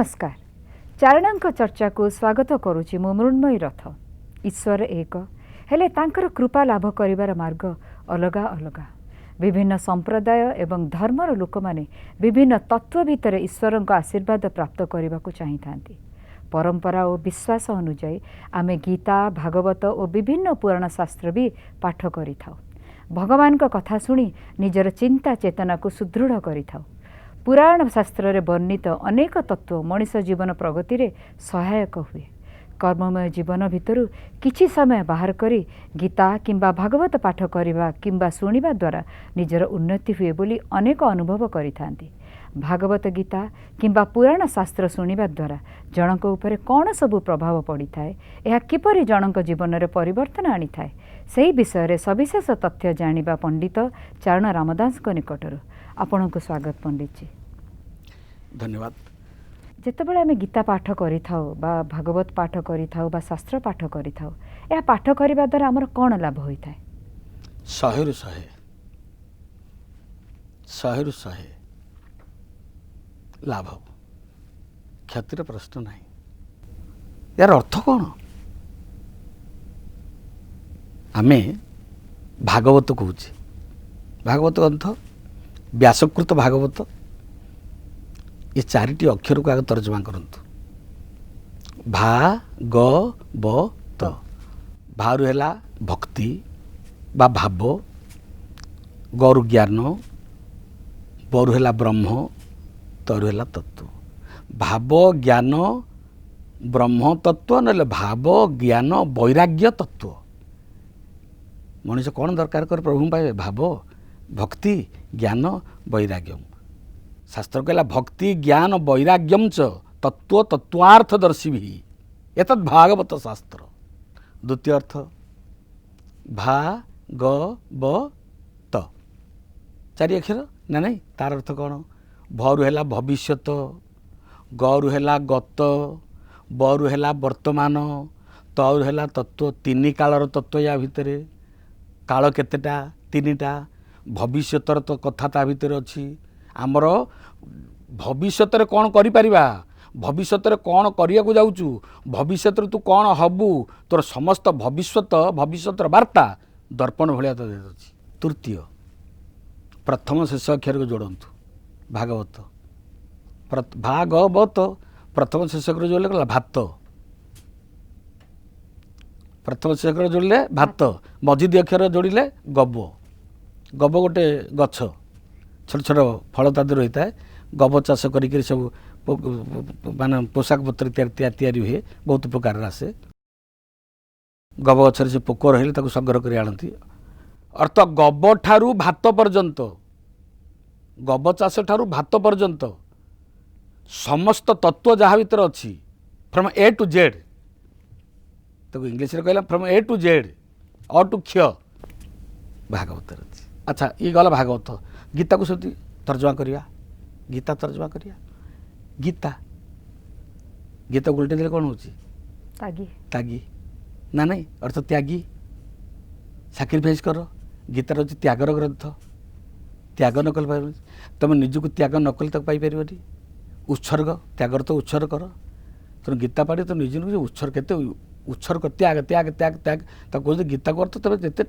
नमस्कार। चारणांक चर्चा को स्वागत करुछि मो मृण्मयी रथ। ईश्वर एक हेले तांकर कृपा लाभ करिवार मार्ग अलगा अलगा। विभिन्न संप्रदाय एवं धर्मर लोक माने विभिन्न तत्व भितर ईश्वर आशीर्वाद प्राप्त करने को चाहिए। परंपरा और विश्वास अनुजाई आमे गीता भागवत और विभिन्न पुराण शास्त्र भी पाठ करि थाउ। भगवान का कथा सुनी निजर चिंता चेतना को सुदृढ़ करि थाउ। पुराण शास्त्र रे वर्णित अनेक तत्व मनुष्य जीवन प्रगति रे सहायक हुए। कर्ममय जीवन भितरु किछि समय बाहर करी गीता किंबा भागवत पाठ करिबा किंबा सुनिबा द्वारा निजर उन्नति हुए बोली अनेक अनुभव करिथांती। भागवत गीता किंबा पुराण शास्त्र सुनिबा द्वारा जनक उपरे कौन सबु प्रभाव पड़ी थाए, यह किपरि जनक जीवन रे परिवर्तन आनी थाए, सही विषय रे सविशेष तथ्य जानिबा पंडित चारण रामदास को निकटरू आपन को स्वागत पंडित जी। धन्यवाद। जेतेबेले आमे गीता पाठ करि थाउ बा भागवत पाठ करि थाउ बा शास्त्र पाठ करि थाउ, या पाठ करिबा द्वारा हमर कोन लाभ होई थाए? 100 रु 100 लाभ, क्षतिर प्रश्न नहीं। यार अर्थ कौन? आमे भागवत कहूँ, भागवत ग्रंथ व्यासकृत भागवत, ये चारिटी अक्षर को आगे तर्जमा करंतु। भा ग ब त। भारु हैला भक्ति बा भाव, गरु ज्ञान, बरु हैला ब्रह्म, तरु हैला तत्व। भाव ज्ञान ब्रह्म तत्व नले भाव ज्ञान वैराग्य तत्व। मनुष्य कौन दरकार कर प्रभु पाइबे? भाव भक्ति ज्ञान वैराग्यम। शास्त्र कहला भक्ति ज्ञान वैराग्यम च तत्व तत्वार्थदर्शी भी एतद् भागवत शास्त्र। द्वितीय अर्थ भा ग ब त, चारि अक्षर ना नहीं। तार अर्थ कौन? भरु हैला भविष्यत, गरु हैला गत, बरु हैला वर्तमान, तरु हैला तत्व। तीन कालर तत्व या भितरे। काल केतेटा? तीनिटा। भविष्यतर तो कथा ता भितर अछि। आमर भविष्यत रे कौन करि परिबा, भविष्यत रे कौन करिया को जाउचु, भविष्यत रे तू कौन हबु, तोर समस्त भविष्यतर वार्ता दर्पण भलिया तो अछि। तृतीय प्रथम शेष अक्षर को जोड़ंतु। भागवत भागवत प्रथम शेष अक्षर जोड़ले कला भात, प्रथम शेष अक्षर जोड़ले भात, मझी दी अक्षर जोड़िले गब। गब गोटे गछ, छोट छोट फल ता रही है। गब चाष करी सब माने पोशाक पत्र तैयारी हुए, बहुत प्रकार आसे। गब गछरे से पोक रहिले ताको संग्रह कर आनती। अर्थ गब ठारू भात पर्यंत, गब चाष ठारू भात पर्यंत समस्त तत्व जहाँ भीतर अच्छी फ्रॉम ए टू जेड, तो इंग्लिश रे कहला फ्रॉम ए टू जेड अ टू क्ष भागवत अच्छी। अच्छा ये गला भागवत। गीता को सब तर्जमा करिया, गीता तर्जमा करिया। गीता गीता उल्टे देले कौन होची? तागी तागी ना नहीं, अर्थ त्यागी, सैक्रिफाइस कर। गीता रही त्यागर ग्रंथ। त्याग न कल पाइब, तुम निजक त्याग न कले तक पाइपर। उत्सर्ग त्यागर तो उत्सर्ग कर। तुम गीता पढ़ी तो निज उत्सर्ग के उत्सर्ग त्याग त्याग त्याग त्याग कह गीता को अर्थ तुम जिते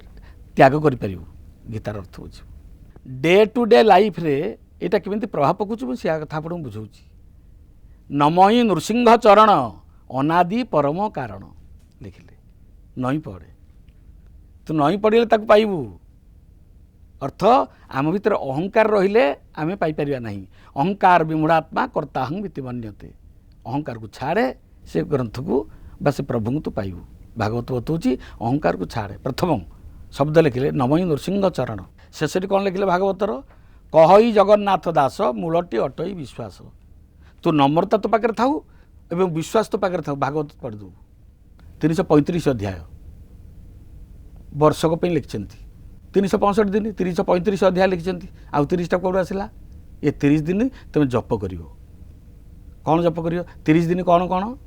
त्याग कर गीतार अर्थ बुझ। डे टू डे लाइफ रे एटा केमिति प्रभाव पकाउछ मुझे कथा आपको बुझाऊँ। नमहि नृसिंह चरण अनादि परम कारण लिखिले। नई पढ़े तू नई पढ़ले ताक पाइबू। अर्थ आम भीतर अहंकार रहिले आमे पाई परिबा नहीं। अहंकार विमूढ़ात्मा कर्ताहं विति मन्यते। अहंकार को छाड़े से ग्रंथ को बा से प्रभु को तू पाइबू। भागवत बतौची अहंकार को छाड़े। प्रथम शब्द लिखिले नमहि नृसिंह चरण। शेषटी कौन लिखिले भागवतर? कहई जगन्नाथ दास मूलटी अटई विश्वास। तू नम्रता तो पाखे थाऊ एवं विश्वास तो पाखे थाऊ। भागवत पढ़ी दू 335 अध्याय वर्षक पे लिखिं। 365 दिन 335 अध्याय लिखिं। आउ 30टा कौड़ आसला? ये 30 दिन तुम जप कर। कौन जप कर? 30 दिन कौन कौन?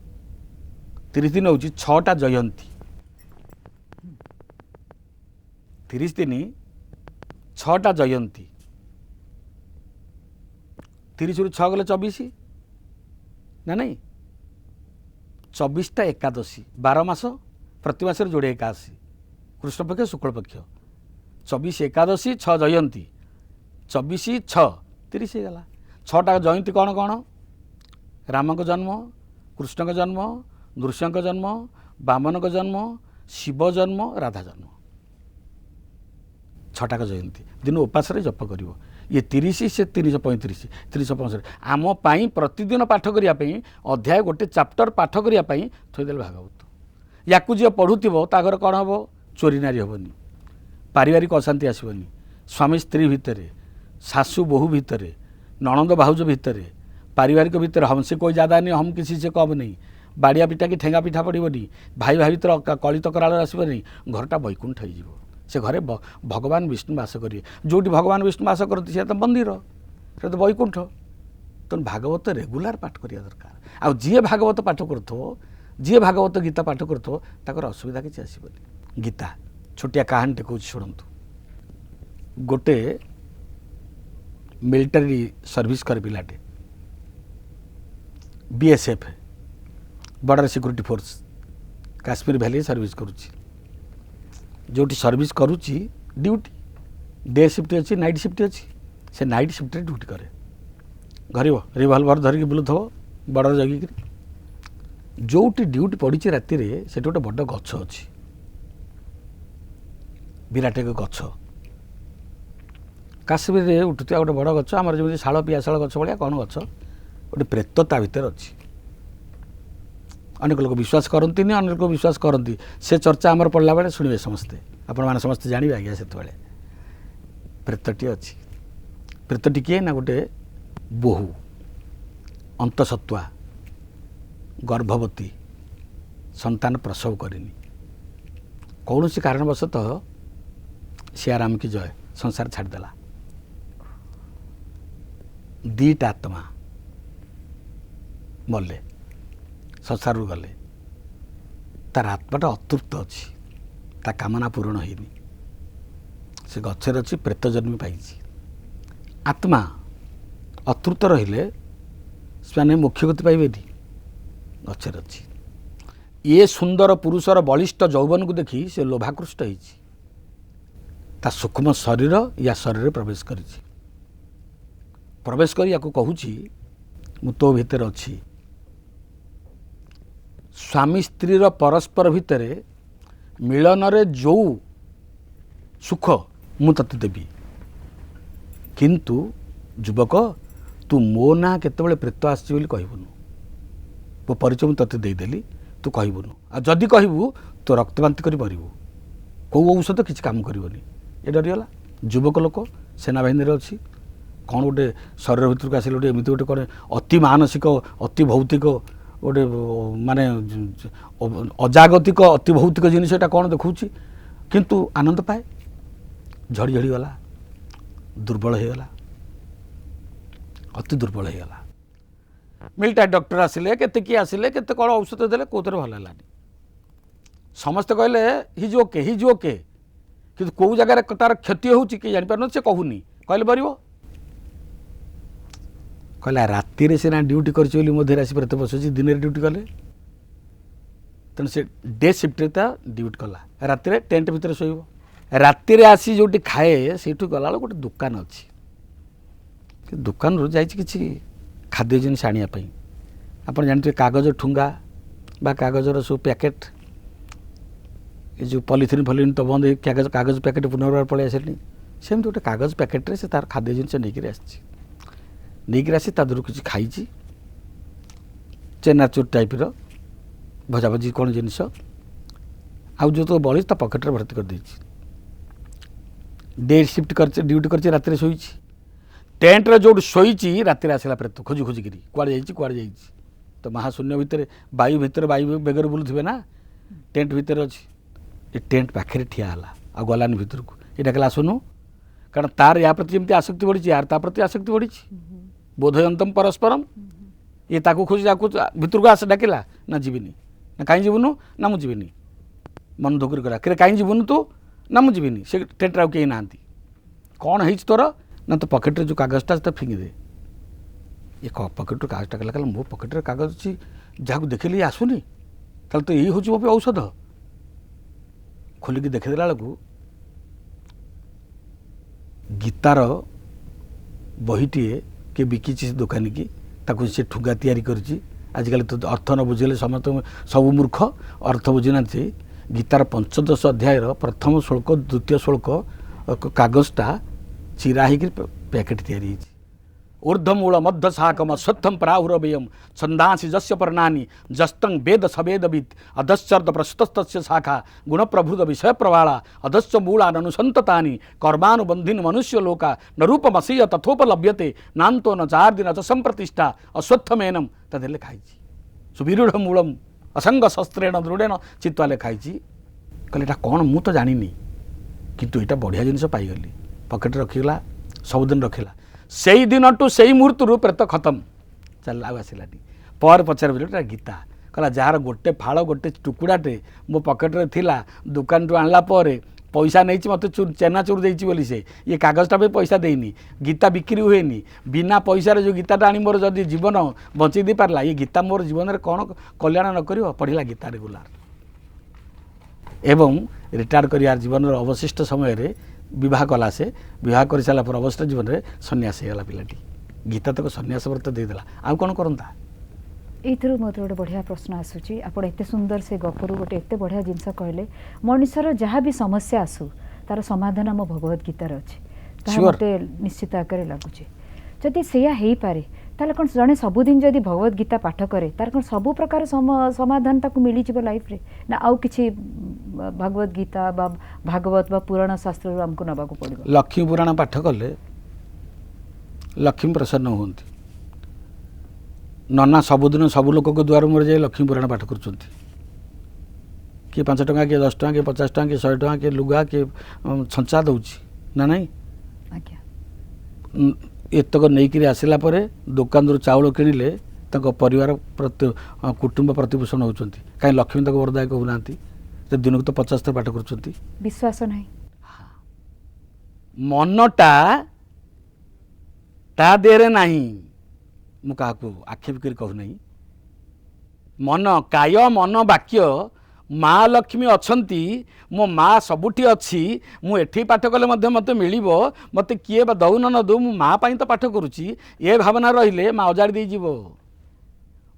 30 दिन हूँ 6टा जयंती। 30 दिन 6टा जयंती। 30 ରୁ 6 ଗଲେ 24, ना नहीं 24टा एकादशी 12 मास प्रति मासरे जोड़े एकादशी कृष्ण पक्ष शुक्ल पक्ष 24 एकादशी 6 जयंती 24 6 30 गला 6टा जयंती कौन कौन राम को जन्म कृष्ण का जन्म नृसिंह का जन्म वामन का जन्म शिव जन्म राधा जन्म 6टा जयंती दिन उपास जप कर ये 30 से 335 365 आम पाई प्रतिदिन पाठ करने अध्याय गोटे चैप्टर पाठ करने थोदेल भागवत या जी पढ़ुव घर कौन हम चोरी नारी हेनी पारिवारिक अशांति आसबनी स्वामी स्त्री भितर शाशु बोहू भितर नणंद भाउज भितर पारिवारिक भितर हमसे कोई ज़्यादा नहीं हम किसी से कम नहीं बाड़िया पिटा कि ठेंगा पिठा पड़ोनी भाई भाई भितर कलित कराल आसबनी घरटा बैकुंठ हो से घरे भगवान विष्णु बास करेंगे जो भगवान विष्णु बास करते से तो मंदिर से तो बैकुंठ तेणु भागवत रेगुलार पाठ करिया दरकार आ जी भागवत पाठ करो जी भागवत गीता पाठ करो ताकर असुविधा किसी आसबनी गीता छोटिया कहानीटे कौन शुणु गोटे मिलिटारी सर्विस कर पिलाटे BSF border security force Kashmir valley service करुच्ची जो सर्विस करुच्ची ड्यूटी डे शिफ्ट अच्छी नाइट शिफ्ट अच्छी से नाइट शिफ्ट ड्यूटी करे घर रिवल्वर धरिकी बुलूथो बॉर्डर जगिक जो ड्यूटी पड़ी राति से गोटे बड़ गछ अच्छी विराट एक गछ काश्मीर उठुवा गोटे बड़ गछ आम जमी शाल पियाशाल गछ भाया कौन गछ गोटे प्रेत ता भीतर अच्छी अनेक लोग विश्वास करती अनेक लोग विश्वास करती से चर्चा आमर पढ़ला बेले शुणवे समस्ते आपण मैंने समस्ते जानवे आज्ञा से प्रेतटी अच्छी प्रेतटी किए ना गोटे बोहू अंतसत्वा गर्भवती संतान प्रसव करनी कौन सी कारणवशतः सियाराम की जय संसार छाड़देला दीटा आत्मा मल्ले संसार गले तार आत्माटा अतृप्त अच्छी ता कामना पूरण होनी से गचर अच्छी प्रेत जन्म पाई आत्मा अतृप्त रहिले से मोक्ष गति पाइबे गचर अच्छी ये सुंदर पुरुषर बलिष्ठ यौवन को देखी से लोभाकृष्ट होती ता सूक्ष्म शरीर या शरीर प्रवेश कर या कहूँ मु तो भितर अच्छी स्वामी स्त्रीर परस्पर भितर मिलन रे जो सुख मु तते देवी किंतु युवक तू मो ना केतबेले प्रेत आसी बोली कहबुनु मो परिचय मुझे तते देदेली तू कहबुनु आ जदि कहबू तो रक्तबांति कर मरबू कौ औषध किसी काम करनी ये डरीगला युवक लोक सेनाबाहिनी अच्छी कौन गोटे शरीर भितर को आसिले गोटे एमती गोटे कौन अति मानसिक अति भौतिक गोटे माने अजागतिक अति भौतिक जिनटा कौन देखा किंतु आनंद पाए झड़ी झड़ी गला दुर्बल हो गला अति दुर्बल हो गला मिलिटारी डॉक्टर आसिले केते किए आसिले केते कौन औषध देले कोथरे भल है समस्ते कहले हिज ओके कि कौ जगार तार क्षति होची कि जान से कहूनी कहले बरब कहला राति सीना ड्यूटी कर मो धीरे आसी प्रेत बसुची दिन में ड्यूटी कले तेणु से डे शिफ्ट ड्यूटी कला राति टेंट भितर शोब राति आसी जो खाए से गला गोटे दुकान अच्छी दुकान रू जाइए कि खाद्य जिनिस आने आप जानते कागज ठुंगा बा कागजर सब पैकेट ये जो पॉलिथिन फलिन तो बंद कागज कागज पैकेट पुनर्बार पलि आसली सेमती गोटे कागज पैकेट्रे से तार खाद्य जिनिस नहीं आसी तादर किसी खाई चेनाचूर टाइप्र भजा भजी कौन जिनस आउ जो तो बड़ी पकेट्रे भर्ती कर डे शिफ्ट कर ड्यूटी कर राति शोई टेंट्रे जो शोई राति आसला प्रेत खोजी खोजिकी कुआड़े जा तो महाशून्य भितर वायु बेगर बुलूे ना टेंट भितर अच्छी ये टेंट पाखे ठिया आ गलानी भितर को ये कहला आसुनु कारण तार या प्रति जमी आसक्ति बढ़ी यार ता प्रति आसक्ति बढ़ी बोधयंतम परस्परम ये ताकू खोजी भितर को आस डाकिला ना जीविनी ना कहीं जीवनु ना मुझे जीविनी मन दुख करा कहीं जीवनु तू ना मुझे जीविनी से टेंट कहीं ना कौन है तोर ना तो पकेट्रे जो कागजटा तो फिंगी दे ये पकेटर कागजटा कला कहला मो पकेटर कागज अच्छी जहाँ देखिली आसुनी ताल तो यही हूँ मो पे औषध खोलिकी देखीदेला बेलू गीतार बहीटीए किए बिकी दुकानी की ताकू से ठुगा तैयारी करिछि। आजिकल तो अर्थ न बुझेले समस्त सब मूर्ख अर्थ बुझी ना गीतार 15 अध्याय प्रथम श्लोक द्वितीय श्लोक कागजटा चिरा होकर पैकेट तैयारी ऊर्धमूल मध्य शाकम अश्वत्थम प्राहुरव्ययम छंदांसी जस्य पर्णानि जस्तं वेद सवेदवित् अधश्चर्द प्रस्तस्य शाखा गुण प्रभुद विषय प्रवाला अधश्च मूला अनुसंततानि कर्मानुबंधिन मनुष्य लोका न रूपमसीय तथोपलभ्यते नान्तो न चार्दि न च संप्रतिष्ठा अश्वत्थमेनम तदे लिखाई सुविरूढ़ मूलम असंग शस्त्रेण दृढ़ेन चित्वा लिखाई कहले कौन मु तो जानी किंतु यहाँ बढ़िया जिनस पाईगली पकेट रखीगला सबुदिन रखिला से ही दिन टू से ही मुहूर्त प्रेत खत्म चल आसलानी पर पचार बोले गीता कहला जार गोटे फाड़ गोटे टुकुड़ाटे मो पकेट रे थिला दुकान टू आणला पैसा नहीं मत चेना चोर देती बोली से ये कागजटा भी पैसा देनी गीता बिक्री हुएनी बिना पैसा जो गीताटा आनी मोर जदि जीवन बंचई दे पारला ये गीता मोर जीवन में कौन कल्याण न कर पढ़ला गीता रेगुलार एवं रिटायर कर जीवन अवशिष्ट समय विवाह कला से विवाह कर सारा पर अवशिष्ट जीवन में सन्यास होगा पिलाटी गीता तक सन्यास व्रत देदेला आउ कौन करता एथर मत गोटे बढ़िया प्रश्न आसूची आप एत सुंदर से गपरू गोटे एत बढ़िया जिनस कहले मनुष्यर जहाँ भी समस्या आसू तार समाधान आम भगवत गीतार अच्छे मत निश्चित आकार लगुच जदि से हो पारे ताले कौन जड़े सबुदिन जदि भगवत गीता पाठ करे तार कौन सबु प्रकार समाधान ताकू मिल जाए लाइफ रे ना आउ किछि भगवत गीता बा भागवत बा पुराण शास्त्र आमको नबाक पड़ो लक्ष्मी पुराण पाठ कले लक्ष्मी प्रसन्न होती नना सबुदिन सब लोक द्वार मोर जाए लक्ष्मी पुराण पाठ कर किए 5 टंका किए 10 टंका किए 50 टंका किए 100 टंका किए लुगा किए छंचा दौची ना नहीं एतक नहीं आसला दुकान चाउल किणिले परिवार प्रति कुटुंब प्रतिपोषण होती कहीं लक्ष्मी तक वरदायक होना दिन को तो 50 थर पाठ कर विश्वास नहीं मनटा ता देहरे नहीं मुझा आक्षेप कर कहूना मन काय मन वाक्य माँ लक्ष्मी अच्छी मो माँ सबुठी अच्छी मुझे पाठ कले मत मिल मत किए दौ न दौ मु माँ तो पाठ करुच्ची ये भावना रहिले माँ अजाड़ी देव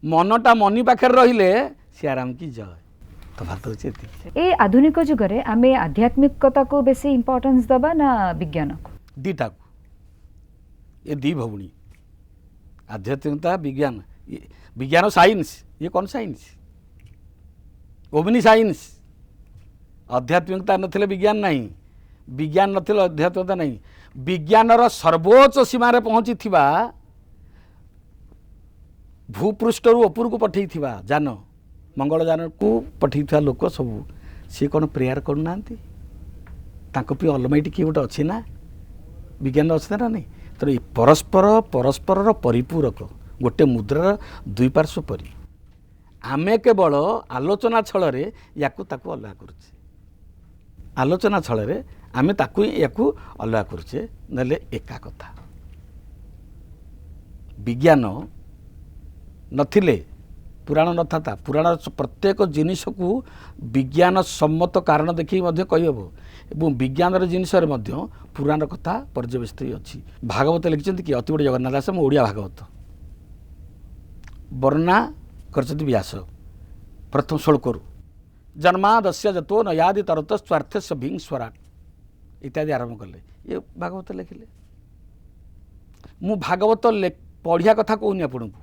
मनटा मनी पाखे रहिले सी आराम की जय तो बात होती ए आधुनिक जुगरे आमे आध्यात्मिकता को बेसी इंपोर्टेंस दबा ना विज्ञान को दीटा को ये दी भवनी आध्यात्मिकता विज्ञान विज्ञान साइंस ये कौन साइंस ओमनी साइंस आध्यात्मिकता नथिले विज्ञान नहीं विज्ञान नथिले आध्यात्मिकता नहीं विज्ञानर सर्वोच्च सीमार पहुँची थिबा भूपृष्ठ ऊपर को पठई थिबा जान मंगल जान को पठई थिबा लोक सब सी कौन प्रेयर करना अलमाइटी किए गोटे अच्छी ना विज्ञान अच्छे ना नहीं तो ये परस्पर परस्पर परिपूरक गोटे मुद्रार दुई पार्श्व परी आमे केवल आलोचना छल या अलग करुचे आलोचना छल आमे याकू अलग करुचे नले एका कथा विज्ञान नथिले पुराण नथा पुराण प्रत्येक जिनिस को विज्ञान सम्मत कारण देखिए कहीहब एवं विज्ञान जिनस पुराण कथा पर्यवेसित अच्छी भागवत लिखिं कि अति बड़ी जगन्नाथ दास ओडिया भागवत वर्णना करछति व्यास प्रथम श्लोक जन्मादस्य जतो न यादि तरत स्वार्थस्य भिंग स्वराट इत्यादि आरंभ कले ये भागवत लिखिले मु भागवत पढ़िया कथा कहूनी आपन को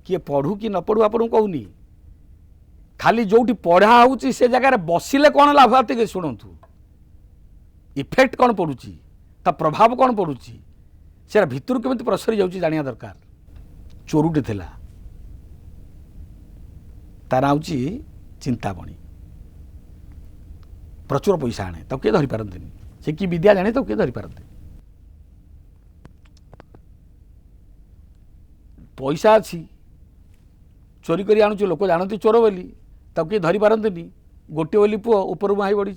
किए पढ़ू कि न पढ़ू आपन कहूनी खाली जोटी पढ़ा होउची से जगह बसिले कौन लाभ आते शुणु इफेक्ट कौन पड़ुची ता प्रभाव कौन पड़ुची से भितर केमी प्रसरी जाऊँगी जाना दरकार चोरुटे थिला तार आउची चिंतामणि प्रचुर पैसा आने तो किए धरी पारती से कि विद्या जाने तो किए धरी पारती पैसा अच्छी चोरी करी आणुची लोक जानती चोर बोली तो किए धरी पारती गोटे बोली पुओ ऊपर मुहाई बढ़ी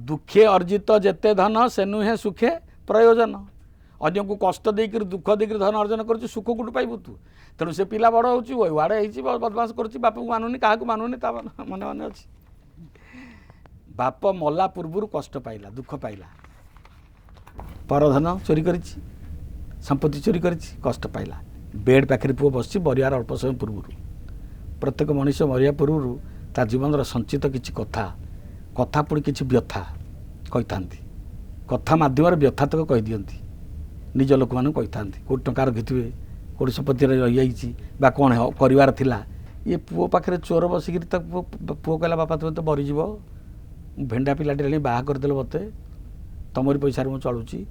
दुखे अर्जित जेते धन से नुहे सुखे प्रयोजन अन्य को कष्ट देकर दुख देकर धन अर्जन कर सुख कौटू पाइबू तू तेणु से पिला बड़ होड़े बदमाश कर बाप को मानुनी क्या मानुनी ता मन मन अच्छी बाप मला पूर्व कष्ट पाइला दुख पाइला परधन चोरी कर संपत्ति चोरी कर कष्ट पाइला बेड पाखे पुओ बस मरियार अल्प समय पूर्व प्रत्येक मनीष मरिया पूर्व ता जीवन संचित किसी कथा कथा पुणी किसी व्यथा कही था कथा मध्यम व्यथा तक कही दिखती निज लोक मैंने कही था कौट टंका रखिथे कौट संपत्ति रही कौन करार थिला ये पुओ पाखे चोर बसिक पुओ कहला बापा तुम तो मरीज भेंडा पिलाटे बाहा करदेल मत तुमरी पैसा मुझे चलुची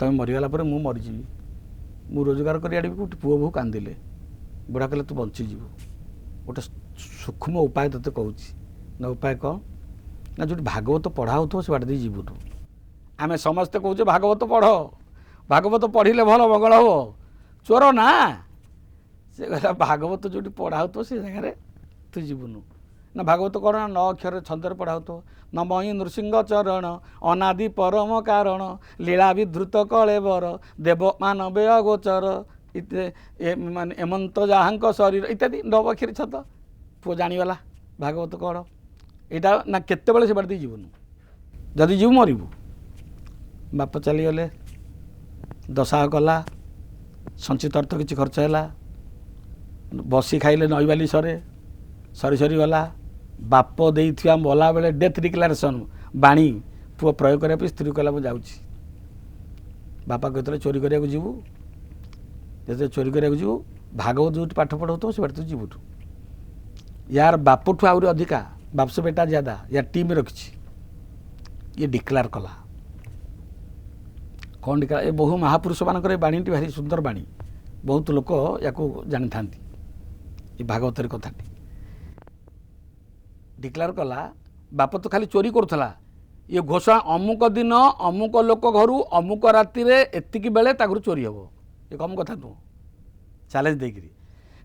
तुम मरीगला मु मरीजी मु रोजगार कर आड़ी कौट पुओ बहु कांदिले बुढ़ा कहले तू बंचीज गोटे सूक्ष्म उपाय तोते कहूँ ना उपाय कौन ना जो भागवत पढ़ा हो से बाटे जीवनु आम समस्ते कहे भागवत पढ़ भागवत पढ़ले भल मंगल हो चोर ना से कहला भागवत जो पढ़ा हो से जगह तू जीवनु ना भागवत कौन ना 9 अक्षर छंदर पढ़ा हो न मई नृसिंह चरण अनादि परम कारण लीला विधृत कलेवर देव मानवे अगोचर मान एमंत जहाँ शरीर इत्यादि 9 अक्षर छंद पुओ जाणीगला भागवत कौन यहाँ ना केत से बाटे जीवनु जदि जीव मरबू बाप चलीगले दशा कला संचित अर्थ किसी खर्च है बसी खाइले नईबाली सरे सरी सरी गला बाप देइथिया मला बेले डेथ डिक्लारेशन बाणी पुओ प्रयोग करने स्त्री कहला मुझे जाऊँगी बापा कहते चोरी करने जीवु जो चोरी करने जीवु भागवत जो पाठ पढ़ाऊ से बाटे जीवुठू यार बापठू आहरी अधिका बाप से बेटा ज्यादा या टीम रखी ये डिक्लार कला कौन डिक्लार ये बहु महापुरुष मान बाणी टी भारी सुंदर बाणी बहुत लोक या जानी था ये भागवतर कथा डिक्लार कला बाप तो खाली चोरी करुला ये घोषणा अमुक दिन अमुक लोक घर अमुक राति एतिक बेले चोरी हम ये कम कथा नुह चैलेंज देकर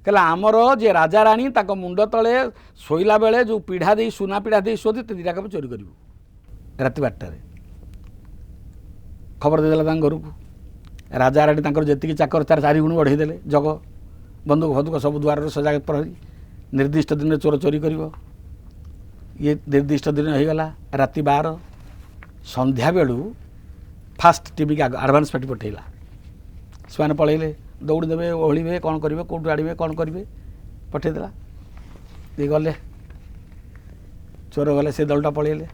कहला आमर जे राजा राणी ताक मुंड तले शोला बेले जो पीढ़ा दे सुना पीढ़ा दे शोधी दुईटा चोरी करूँ राति 12 खबर देदेला घर को राजा राणी जी चाकर 4 गुण बढ़ेदेले जग बंदूक फंदूक सब द्वार सजा प्रहरी निर्दिष्ट दिन चोर चोरी कर ये निर्दिष्ट दिन होगला राति 12 संध्या बेलू फास्ट टीवी आडभांस पार्टी पठेला से पलैले दौड़ी देवे ओहलिबे कौन करेंगे कौटू आड़े कौन करेंगे पठेदेला ये गले चोर गले से दलटा पलैले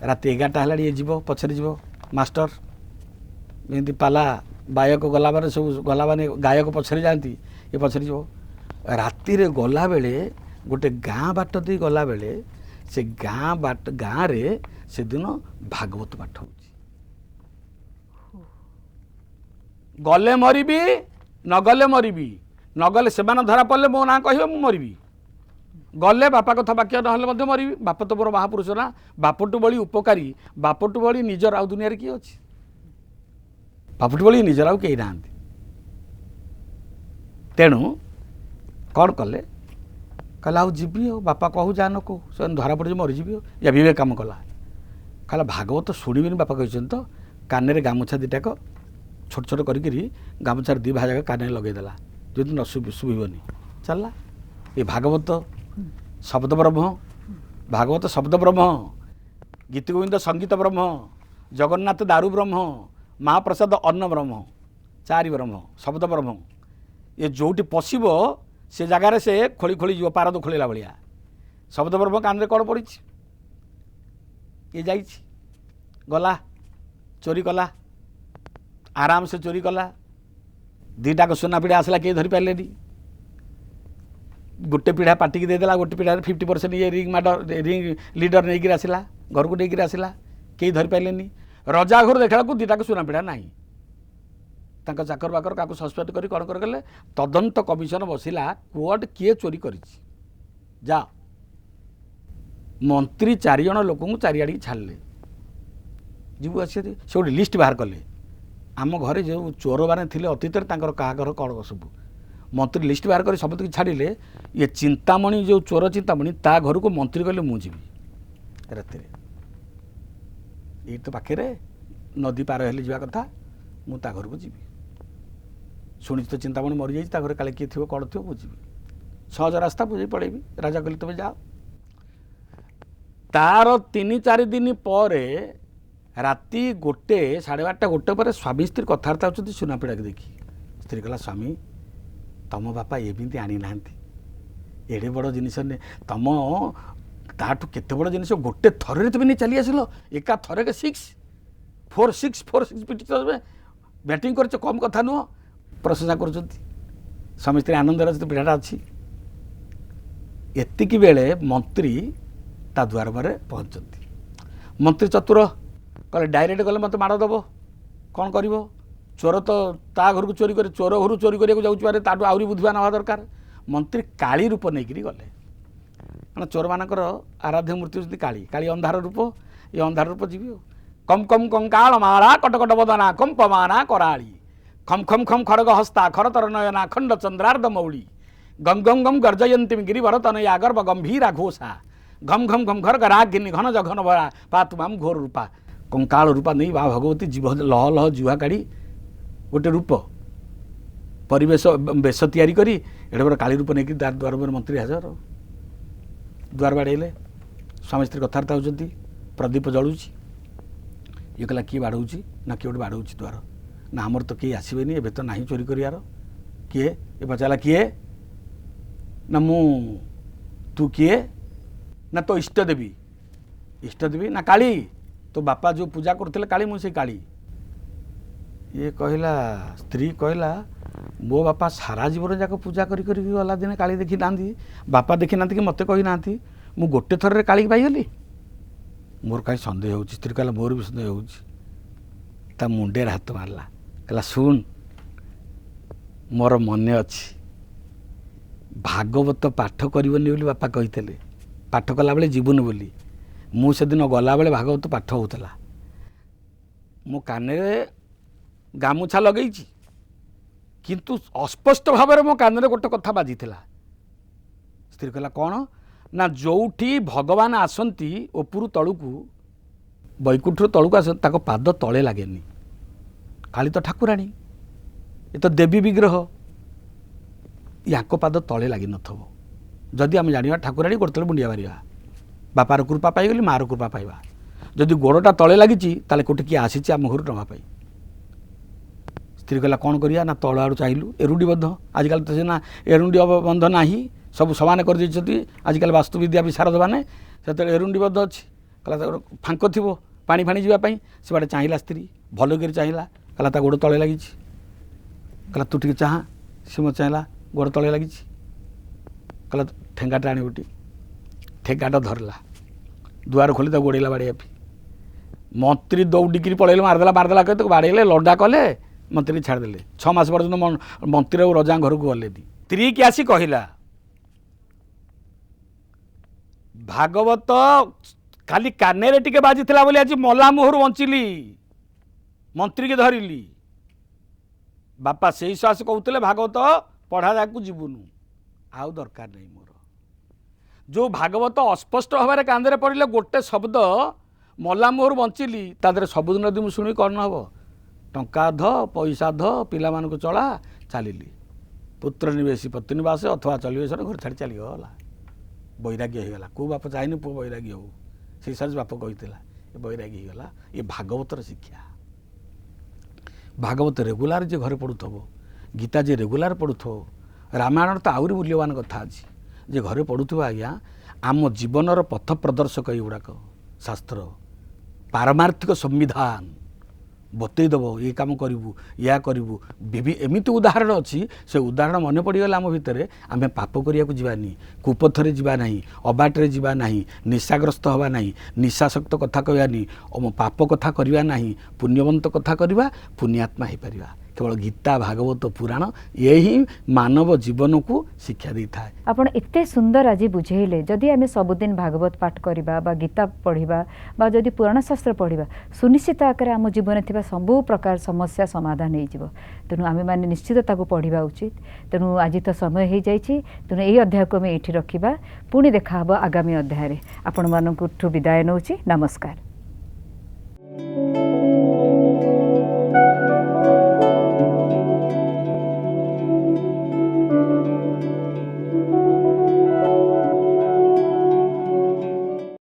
राति 11टा ये जीव पछरे जीव मास्टर एमती पाला बायक गला माने सब गला माने गायक पछरे जाती ये पछरे जीव राति रे गला बेले गोटे गाँ बाट दे गला बेले से गाँ बाट गाँ रे से दिन भागवत पाठ हो गले मरबी नगले मरबी नगले से धरा पड़े मो ना कह मरबी गले बापा कथा बाक्य ना मरबी बाप तो मोर महापुरुष ना बापटू बड़ी उपकारी बापटू बड़ी निजर आउ दुनिया किए अच्छी बापटू बड़ी निजर आउ कहीं ना तेणु कौन कले कहला जीवी हो बापा कहू जा न कहू से धरा पड़े मरीजी या विवेक कम कला कहला भागवत शुणवे बापा कहते तो कान गामुछा दुटाक छोट छोट करी गामुछार 2 भाग कान लगेदेला जो न शुभनी चलला ये भागवत शब्द ब्रह्म भागवत शब्द ब्रह्म गीत गोविंद संगीत ब्रह्म जगन्नाथ दारू ब्रह्म महाप्रसाद अन्न ब्रह्म 4 ब्रह्म शब्द ब्रह्म ये जोटी पशिब से जगार से खोली खोली जीव पारद खोलला भाया शब्द ब्रह्म कान कौन पड़ी ये जा गला चोरी कला आराम से चोरी कला 2टा सुना पीढ़ा आसला किए धरी पारे गोटे पीढ़ा पाटिकी देदेला गोटे पीढ़ा 50% ये रिंग माडर रिंग लीडर नहीं आसला घर को नहीं आसला कई धरी पारे रजा घर देखा 2टा सुना पीढ़ा ना तांका चाकर बाकर क्या सस्पेक्ट करी कौन कर तदंत कमिशन बसिला कोर्ट किए चोरी कर जा मंत्री 4 जण लोक चारिआड़ छाड़े जीव आसी से गोटे लिस्ट बाहर कले आम घरे जो चोर मैंने थे अतीत क्या घर कौन सब मंत्री लिस्ट बाहर कर सब छाड़े ये चिंतामणि जो चोर चिंतामणि ता घर को मंत्री कहले मुझी रात ये तो पाखे नदी पार हेले जा कथा ମୁଁ ତା ଘରକୁ ଯିବି। ଶୁଣିଛି ତ ଚିନ୍ତାମଣି ମରିଯାଇଛି, ତା ଘରେ କାଳେ କିଏ ଥିବ କ'ଣ ଥିବ, ମୁଁ ଯିବି। ସହଜ ରାସ୍ତା, ମୁଁ ଯାଇ ପଳେଇବି। ରାଜା କହିଲେ ତମେ ଯାଅ। ତାର 3-4 ଦିନ ପରେ ରାତି 1 ସାଢ଼େ 12ଟା 1 ପରେ ସ୍ୱାମୀ ସ୍ତ୍ରୀ କଥାବାର୍ତ୍ତା ହେଉଛନ୍ତି ସୁନାପିଡ଼ାକୁ ଦେଖି। ସ୍ତ୍ରୀ କହିଲା ସ୍ୱାମୀ ତମ ବାପା ଏମିତି ଆଣିନାହାନ୍ତି, ଏଡ଼େ ବଡ଼ ଜିନିଷ ତମ ତାଠୁ କେତେ ବଡ଼ ଜିନିଷ ଗୋଟେ ଥରରେ ତୁମେ ନେଇ ଚାଲି ଆସିଲ, ଏକା ଥରକେ 4-6 ପିଟି ତମେ ବ୍ୟାଟିଂ କରିଛ, କମ୍ କଥା ନୁହଁ। ପ୍ରଶଂସା କରୁଛନ୍ତି। ସ୍ୱାମୀ ସ୍ତ୍ରୀ ଆନନ୍ଦରେ ପିଢ଼ାଟା ଅଛି। ଏତିକି ବେଳେ ମନ୍ତ୍ରୀ ତା ଦୁଆର ବାରେ ପହଞ୍ଚନ୍ତି। ମନ୍ତ୍ରୀ ଚତୁର, କହିଲେ ଡାଇରେକ୍ଟ ଗଲେ ମୋତେ ମାଡ଼ ଦେବ, କ'ଣ କରିବ? ଚୋର ତ ତା ଘରକୁ ଚୋରି କରି, ଚୋର ଘରୁ ଚୋରି କରିବାକୁ ଯାଉଛି, ମାନେ ତାଠୁ ଆହୁରି ବୁଦ୍ଧିମାନ ହେବା ଦରକାର। ମନ୍ତ୍ରୀ କାଳି ରୂପ ନେଇକରି ଗଲେ, କାରଣ ଚୋରମାନଙ୍କର ଆରାଧ୍ୟ ମୂର୍ତ୍ତି ହେଉଛନ୍ତି କାଳି। କାଳି ଅନ୍ଧାର ରୂପ, ଏ ଅନ୍ଧାର ରୂପ ଯିବି ଆଉ। କମ୍ କମ୍ କଙ୍କାଳ ମାଳା କଟକଟ ବଦନା କମ୍ପମାନା କରାଳି, ଖମ୍ ଖମ୍ ଖମ୍ ଖଡ଼ଗ ହସ୍ତା ଖରତର ନୟନା ଖଣ୍ଡ ଚନ୍ଦ୍ରାର୍ଧ ମୌଳି, ଗମ୍ ଗମ୍ ଗମ୍ ଗର୍ଜୟନ୍ତୀ ଗିରିବର ତନୟା ଗର୍ବ ଗମ୍ଭୀରା ଘୋଷା, ଘମ୍ ଘମ୍ ଘମ୍ ଘର ରାଗିନୀ ଘନ ଜଘନ ଭରା ପାତୁମାମ୍ ଘୋର ରୂପା। କଙ୍କାଳ ରୂପା ନେଇ ମା ଭଗବତୀ ଜୀବ ଲହ ଲହ ଜୁହା କାଢ଼ି ଗୋଟେ ରୂପ ପରିବେଶ ବେଶ ତିଆରି କରି ଏଡ଼େ ବଡ଼ କାଳି ରୂପ ନେଇକି ତାର ଦ୍ୱାର ଉପରେ ମନ୍ତ୍ରୀ ହାଜର। ଦ୍ୱାର ବାଡ଼େଇଲେ, ସ୍ୱାମୀ ସ୍ତ୍ରୀ କଥାବାର୍ତ୍ତା ହେଉଛନ୍ତି, ପ୍ରଦୀପ ଜଳୁଛି। ଇଏ କହିଲା କିଏ ବାଡ଼ଉଛି? ନା କିଏ ଗୋଟେ ବାଡ଼ଉଛି ଦ୍ୱାର। ନା ଆମର ତ କେହି ଆସିବେନି, ଏବେ ତ ନାହିଁ ଚୋରି କରିବାର। କିଏ? ଏ ପଚାରିଲା କିଏ? ନା ମୁଁ। ତୁ କିଏ? ନା ତୋ ଇଷ୍ଟ ଦେବୀ। ଇଷ୍ଟ ଦେବୀ? ନା କାଳି, ତୋ ବାପା ଯେଉଁ ପୂଜା କରୁଥିଲେ କାଳି, ମୁଁ ସେଇ କାଳି। ଇଏ କହିଲା, ସ୍ତ୍ରୀ କହିଲା ମୋ ବାପା ସାରା ଜୀବନ ଯାକ ପୂଜା କରି କରିକି ଗଲା, ଦିନେ କାଳି ଦେଖିନାହାନ୍ତି, ବାପା ଦେଖିନାହାନ୍ତି କି ମୋତେ କହିନାହାନ୍ତି, ମୁଁ ଗୋଟେ ଥରରେ କାଳିକି ପାଇଗଲି। ମୋର କାହିଁ ସନ୍ଦେହ ହେଉଛି। ସ୍ତ୍ରୀ କହିଲା ମୋର ବି ସନ୍ଦେହ ହେଉଛି। ତା ମୁଣ୍ଡରେ ହାତ ମାରିଲା, କହିଲା ଶୁଣ, ମୋର ମନେ ଅଛି ଭାଗବତ ପାଠ କରିବନି ବୋଲି ବାପା କହିଥିଲେ, ପାଠ କଲାବେଳେ ଯିବୁନି ବୋଲି। ମୁଁ ସେଦିନ ଗଲାବେଳେ ଭାଗବତ ପାଠ ହେଉଥିଲା, ମୋ କାନରେ ଗାମୁଛା ଲଗେଇଛି, କିନ୍ତୁ ଅସ୍ପଷ୍ଟ ଭାବରେ ମୋ କାନରେ ଗୋଟେ କଥା ବାଜିଥିଲା। ସ୍ତ୍ରୀ କହିଲା କ'ଣ? ନା ଯେଉଁଠି ଭଗବାନ ଆସନ୍ତି ଉପରୁ ତଳକୁ, ବୈକୁଣ୍ଠରୁ ତଳକୁ ଆସନ୍ତି, ତାଙ୍କ ପାଦ ତଳେ ଲାଗେନି। କାଳି ତ ଠାକୁରାଣୀ, ଏ ତ ଦେବୀ ବିଗ୍ରହ, ୟାଙ୍କ ପାଦ ତଳେ ଲାଗିନଥିବ। ଯଦି ଆମେ ଜାଣିବା ଠାକୁରାଣୀ ଗୋଟେ ତଳେ ମୁଣ୍ଡିଆ ମାରିବା, ବାପାର କୃପା ପାଇଗଲି, ମାଆର କୃପା ପାଇବା। ଯଦି ଗୋଡ଼ଟା ତଳେ ଲାଗିଛି ତାହେଲେ କୋଉଠି କିଏ ଆସିଛି ଆମ ଘରୁ ନେବା ପାଇଁ। ସ୍ତ୍ରୀ କହିଲା କ'ଣ କରିବା? ନା ତଳ ଆଡ଼ୁ ଚାହିଁଲୁ, ଏରୁଣ୍ଡି ବନ୍ଧ। ଆଜିକାଲି ତ ସିନା ଏରୁଣ୍ଡି ବନ୍ଧ ନାହିଁ, ସବୁ ସମାନ କରିଦେଇଛନ୍ତି ଆଜିକାଲି ବାସ୍ତୁବିଦ୍ୟା ବିଶାରଦମାନେ। ସେତେବେଳେ ଏରୁଣ୍ଡି ବନ୍ଧ ଅଛି। କହିଲା ତାଙ୍କର ଫାଙ୍କ ଥିବ ପାଣି ଫାଣି ଯିବା ପାଇଁ। ସେ ବାଟେ ଚାହିଁଲା, ସ୍ତ୍ରୀ ଭଲ କରି ଚାହିଁଲା, କହିଲା ତା ଗୋଡ଼ ତଳେ ଲାଗିଛି। କହିଲା ତୁ ଟିକେ ଚାହାଁ। ସେ ମୋତେ ଚାହିଁଲା, ଗୋଡ଼ ତଳେ ଲାଗିଛି। କହିଲା ଠେଙ୍ଗାଟା ଆଣି ଗୋଟି, ଠେଙ୍ଗାଟା ଧରିଲା, ଦୁଆର ଖୋଲି ତାକୁ ଗୋଡ଼େଇଲା ବାଡ଼େଇବା ପାଇଁ। ମନ୍ତ୍ରୀ ଦୌଡ଼ିକିରି ପଳେଇଲେ, ମାରିଦେଲା ତାକୁ ବାଡ଼େଇଲେ, ଲଣ୍ଡା କଲେ, ମନ୍ତ୍ରୀ ଛାଡ଼ିଦେଲେ। 6 ମାସ ପର୍ଯ୍ୟନ୍ତ ମନ୍ତ୍ରୀ ଆଉ ରଜାଙ୍କ ଘରକୁ ଗଲେନି। ସ୍ତ୍ରୀ କି ଆସି କହିଲା ଭାଗବତ ଖାଲି କାନରେ ଟିକେ ବାଜିଥିଲା ବୋଲି ଆଜି ମଲା ମୁହଁରୁ ବଞ୍ଚିଲି, ମନ୍ତ୍ରୀକି ଧରିଲି। ବାପା ସେଇ ଶ୍ୱାସ କହୁଥିଲେ ଭାଗବତ ପଢ଼ା ଯାକୁ ଯିବୁନୁ, ଆଉ ଦରକାର ନାହିଁ ମୋର। ଯେଉଁ ଭାଗବତ ଅସ୍ପଷ୍ଟ ଭାବରେ କାନରେ ପଡ଼ିଲେ ଗୋଟେ ଶବ୍ଦ ମଲା ମୁହଁରୁ ବଞ୍ଚିଲି, ତା ଦେହରେ ସବୁଦିନ ଯଦି ମୁଁ ଶୁଣି କ'ଣ ହେବ? ଟଙ୍କା ଧ, ପଇସା ଧ, ପିଲାମାନଙ୍କୁ ଚଳା, ଚାଲିଲି। ପୁତ୍ର ନିବେଶୀ ପତ୍ନୀ ନିବାସ ଅଥବା ଚଳିବେଶର ଘର ଛାଡ଼ି ଚାଲିଗଲା। ବୈରାଗ୍ୟ ହେଇଗଲା। କେଉଁ ବାପ ଚାହିଁନି ପୁଅ ବୈରାଗ୍ୟ ହଉ, ସେଇ ସାଜ ବାପ କହିଥିଲା, ଏ ବୈରାଗ୍ୟ ହେଇଗଲା। ଏ ଭାଗବତର ଶିକ୍ଷା। ଭାଗବତ ରେଗୁଲାର ଯିଏ ଘରେ ପଢ଼ୁଥିବ, ଗୀତା ଯିଏ ରେଗୁଲାର ପଢ଼ୁଥିବ, ରାମାୟଣର ତ ଆହୁରି ମୂଲ୍ୟବାନ କଥା ଅଛି, ଯେ ଘରେ ପଢ଼ୁଥିବ। ଆଜ୍ଞା ଆମ ଜୀବନର ପଥ ପ୍ରଦର୍ଶକ ଏଗୁଡ଼ାକ ଶାସ୍ତ୍ର, ପାରମାର୍ଥିକ ସମ୍ବିଧାନ ବତେଇଦେବ, ଏ କାମ କରିବୁ, ଏହା କରିବୁ। ଏମିତି ଉଦାହରଣ ଅଛି, ସେ ଉଦାହରଣ ମନେ ପଡ଼ିଗଲେ ଆମ ଭିତରେ ଆମେ ପାପ କରିବାକୁ ଯିବାନି, କୁପଥରେ ଯିବା ନାହିଁ, ଅବାଟରେ ଯିବା ନାହିଁ, ନିଶାଗ୍ରସ୍ତ ହେବା ନାହିଁ, ନିଶାସକ୍ତ କଥା କହିବାନି, ପାପ କଥା କରିବା ନାହିଁ, ପୁଣ୍ୟବନ୍ତ କଥା କରିବା, ପୁଣ୍ୟାତ୍ମା ହେଇପାରିବା। କେବଳ ଗୀତା ଭାଗବତ ପୁରାଣ ଏ ହିଁ ମାନବ ଜୀବନକୁ ଶିକ୍ଷା ଦେଇଥାଏ। ଆପଣ ଏତେ ସୁନ୍ଦର ଆଜି ବୁଝେଇଲେ, ଯଦି ଆମେ ସବୁଦିନ ଭାଗବତ ପାଠ କରିବା ବା ଗୀତା ପଢ଼ିବା ବା ଯଦି ପୁରାଣ ଶାସ୍ତ୍ର ପଢ଼ିବା, ସୁନିଶ୍ଚିତ ଆକାରରେ ଆମ ଜୀବନରେ ଥିବା ସବୁ ପ୍ରକାର ସମସ୍ୟା ସମାଧାନ ହେଇଯିବ। ତେଣୁ ଆମେମାନେ ନିଶ୍ଚିତ ତାକୁ ପଢ଼ିବା ଉଚିତ। ତେଣୁ ଆଜି ତ ସମୟ ହେଇଯାଇଛି, ତେଣୁ ଏହି ଅଧ୍ୟାୟକୁ ଆମେ ଏଇଠି ରଖିବା। ପୁଣି ଦେଖାହେବ ଆଗାମୀ ଅଧ୍ୟାୟରେ। ଆପଣମାନଙ୍କଠୁ ବିଦାୟ ନେଉଛି। ନମସ୍କାର।